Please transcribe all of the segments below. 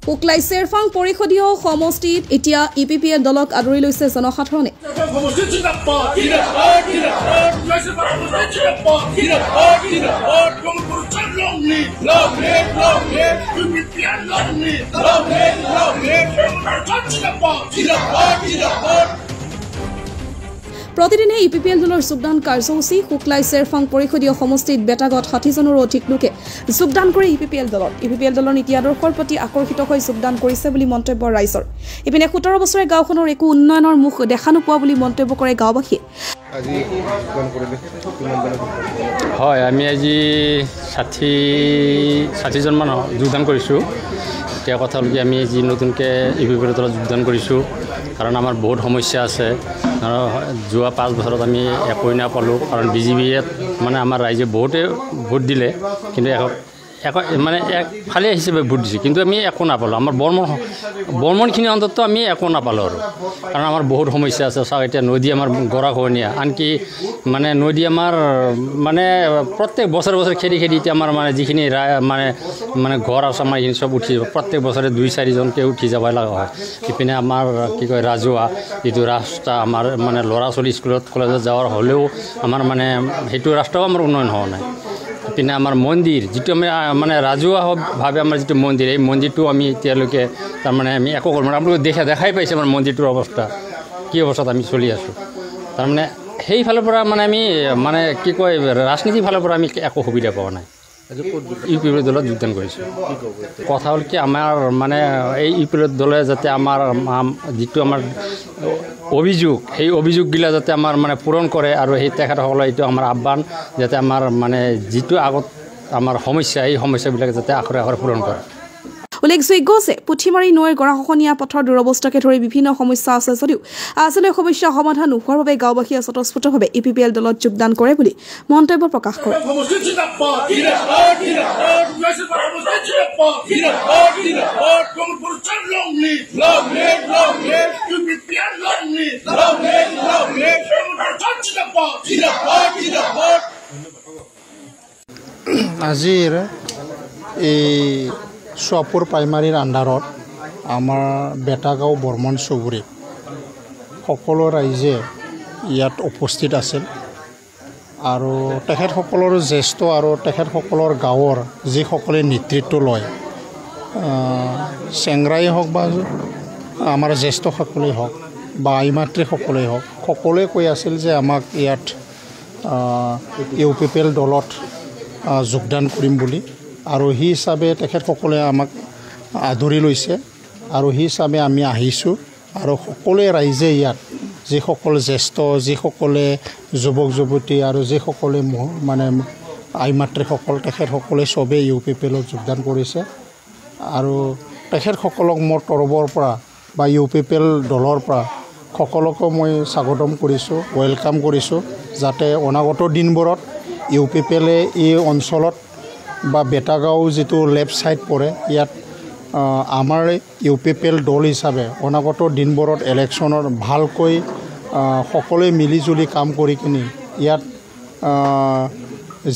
শুক্লাই চেৰফাং পৰিষদীয় সমষ্টিত এতিয়া ইপিপিএল দলক আদৰি লৈছে জনসাধাৰণে প্ৰতিদিনে ইপিপিএল দলৰ যোগদান কাৰ্যসূচী শুক্লাই চেৰফাং পৰিষদীয় সমষ্টিত বেটাগত 60জনৰো অধিক লোকে যোগদান কৰে ইপিপিএল দলৰ নীতি আদৰ্শৰ প্ৰতি আকৰ্ষিত হৈ যোগদান কৰিছে বুলি মন্তব্য ৰাইজৰ ইপিনে 17 বছৰে গাঁওখনৰ একো উন্নয়নৰ মুখ দেখা নোপোৱা বুলি মন্তব্য কৰে গাঁওবাসীয়ে হয় আমি আজি 60জন মান যোগদান কৰিছোঁ এতিয়া কথা হ'ল কি আমি আজি নতুনকৈ ইপিপিএল দলত যোগদান কৰিছোঁ কাৰণ আমাৰ বহুত সমস্যা আছে যোৱা 5 বছৰত আমি একোই নাপালোঁ কাৰণ বিজেপিয়ে মানে আমাৰ ৰাইজে বহুতে ভোট দিলে কিন্তু মানে একফালে হিচাপে ভোট দিছে কিন্তু আমি একো নাপালোঁ আমাৰ বৰ্মনখিনি অন্তত আমি একো নাপালোঁ আৰু কাৰণ আমাৰ বহুত সমস্যা আছে চাওক এতিয়া নদী আমাৰ গৰাখহনীয়া আনকি মানে নদী আমাৰ মানে প্ৰত্যেক বছৰে খেদি এতিয়া আমাৰ মানে যিখিনি মানে ঘৰ আছে আমাৰ এইখিনি চব উঠি প্ৰত্যেক বছৰে 2-4জনকৈ উঠি যাব লগা হয় ইপিনে আমাৰ কি কয় ৰাজহুৱা যিটো ৰাস্তা আমাৰ মানে ল'ৰা ছোৱালী স্কুলত কলেজত যাৱাৰ হ'লেও আমাৰ মানে সেইটো ৰাস্তাও আমাৰ উন্নয়ন হোৱা নাই ইপিনে আমাৰ মন্দিৰ যিটো আমি মানে ৰাজহুৱাভাৱে আমাৰ যিটো মন্দিৰ এই মন্দিৰটো আমি এতিয়ালৈকে তাৰমানে আমি একো কৰিব নোৱাৰোঁ আপোনালোকে দেখাই পাইছে আমাৰ মন্দিৰটোৰ অৱস্থা কি অৱস্থাত আমি চলি আছোঁ তাৰমানে সেইফালৰ পৰা মানে আমি মানে কি কয় ৰাজনীতিৰ ফালৰ পৰা আমি একো সুবিধা পোৱা নাই ইউপিপিএল দলত যোগদান কৰিছোঁ কথা হ'ল কি আমাৰ মানে এই ইউপিপিএল দলে যাতে আমাৰ যিটো আমাৰ অভিযোগ সেই অভিযোগগিলা যাতে আমাৰ মানে পূৰণ কৰে আৰু সেই তেখেতসকলে এইটো আমাৰ আহ্বান যাতে আমাৰ মানে যিটো আগত আমাৰ সমস্যা এই সমস্যাবিলাক যাতে আখৰে পূৰণ কৰে উল্লেখযোগ্য যে পুঠিমাৰী নৈৰ গৰাখহনীয়া পথৰ দুৰৱস্থাকে ধৰি বিভিন্ন সমস্যা আছে যদিও আচলতে সমস্যা সমাধান নোহোৱাৰ বাবে গাঁওবাসীয়ে স্বতঃস্ফূৰ্তভাৱে ইপিপিএল দলত যোগদান কৰে বুলি মন্তব্য প্ৰকাশ কৰে আজিৰ এই সোৱাপুৰ প্ৰাইমাৰীৰ আণ্ডাৰত আমাৰ বেটাগাঁও বৰ্মন চুবুৰীত সকলো ৰাইজে ইয়াত উপস্থিত আছিল আৰু তেখেতসকলৰ জ্যেষ্ঠ আৰু তেখেতসকলৰ গাঁৱৰ যিসকলে নেতৃত্ব লয় চেংৰাই হওক বা আমাৰ জ্যেষ্ঠসকলেই হওক বা আই মাতৃসকলেই হওক সকলোৱে কৈ আছিল যে আমাক ইয়াত ইউপিপিএল দলত যোগদান কৰিম বুলি আৰু সেই হিচাপে তেখেতসকলে আমাক আদৰি লৈছে আৰু সেই হিচাপে আমি আহিছোঁ আৰু সকলোৱে ৰাইজে ইয়াত যিসকল জ্যেষ্ঠ যিসকলে যুৱক যুৱতী আৰু যিসকলে মানে আই মাতৃসকল তেখেতসকলে চবেই ইউপিপিএলত যোগদান কৰিছে আৰু তেখেতসকলক মোৰ তৰফৰ পৰা বা ইউপিপিএল দলৰ পৰা সকলোকে মই স্বাগতম কৰিছোঁ ৱেলকাম কৰিছোঁ যাতে অনাগত দিনবোৰত ইউপিপিএলে এই অঞ্চলত বা বেটাগাঁও যিটো লেফ্ট ছাইড পৰে ইয়াত আমাৰ ইউপিপিএল দল হিচাপে অনাগত দিনবোৰত ইলেকশ্যনত ভালকৈ সকলোৱে মিলিজুলি কাম কৰি কিনি ইয়াত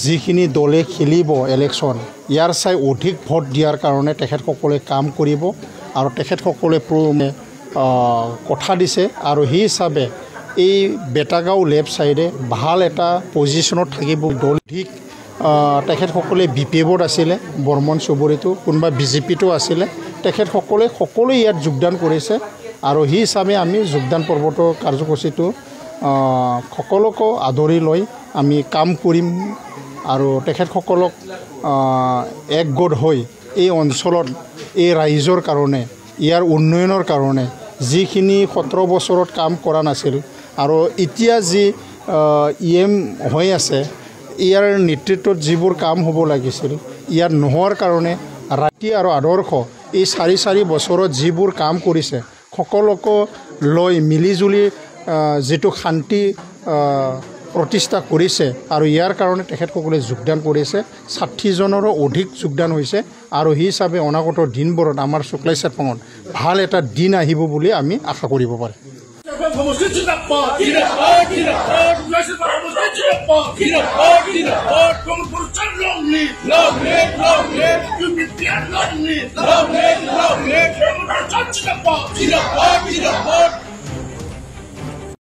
যিখিনি দলে খেলিব ইলেকশ্যন ইয়াৰ চাই অধিক ভোট দিয়াৰ কাৰণে তেখেতসকলে কাম কৰিব আৰু তেখেতসকলে কথা দিছে আৰু সেই হিচাপে এই বেটাগাঁও লেফ্ট ছাইডে ভাল এটা পজিশ্যনত থাকিব দল অধিক তেখেতসকলে বিপিএফত আছিলে বৰ্মন চুবুৰীটো কোনোবা বিজেপিটো আছিলে তেখেতসকলে সকলোৱে ইয়াত যোগদান কৰিছে আৰু সেই হিচাপে আমি যোগদান পৰ্বটো কাৰ্যসূচীটো সকলোকে আদৰি লৈ আমি কাম কৰিম আৰু তেখেতসকলক একগোট হৈ এই অঞ্চলত এই ৰাইজৰ কাৰণে ইয়াৰ উন্নয়নৰ কাৰণে যিখিনি 17 বছৰত কাম কৰা নাছিল আৰু এতিয়া যি ইএম হৈ আছে ইয়াৰ নেতৃত্বত যিবোৰ কাম হ'ব লাগিছিল ইয়াৰ নোহোৱাৰ কাৰণে ৰাতি আৰু আদৰ্শ এই 4 বছৰত যিবোৰ কাম কৰিছে সকলোকে লৈ মিলিজুলি যেটো শান্তি প্ৰতিষ্ঠা কৰিছে আৰু ইয়াৰ কাৰণে তেখেতসকলে যোগদান কৰিছে 60 জনৰো অধিক যোগদান হৈছে আৰু এই হিচাপে অনাগত দিনবোৰত আমাৰ শুক্লাই চেৰফাঙত ভাল এটা দিন আহিব বুলি আমি আশা কৰিব পাৰোঁ to the vote, to the vote, to the vote.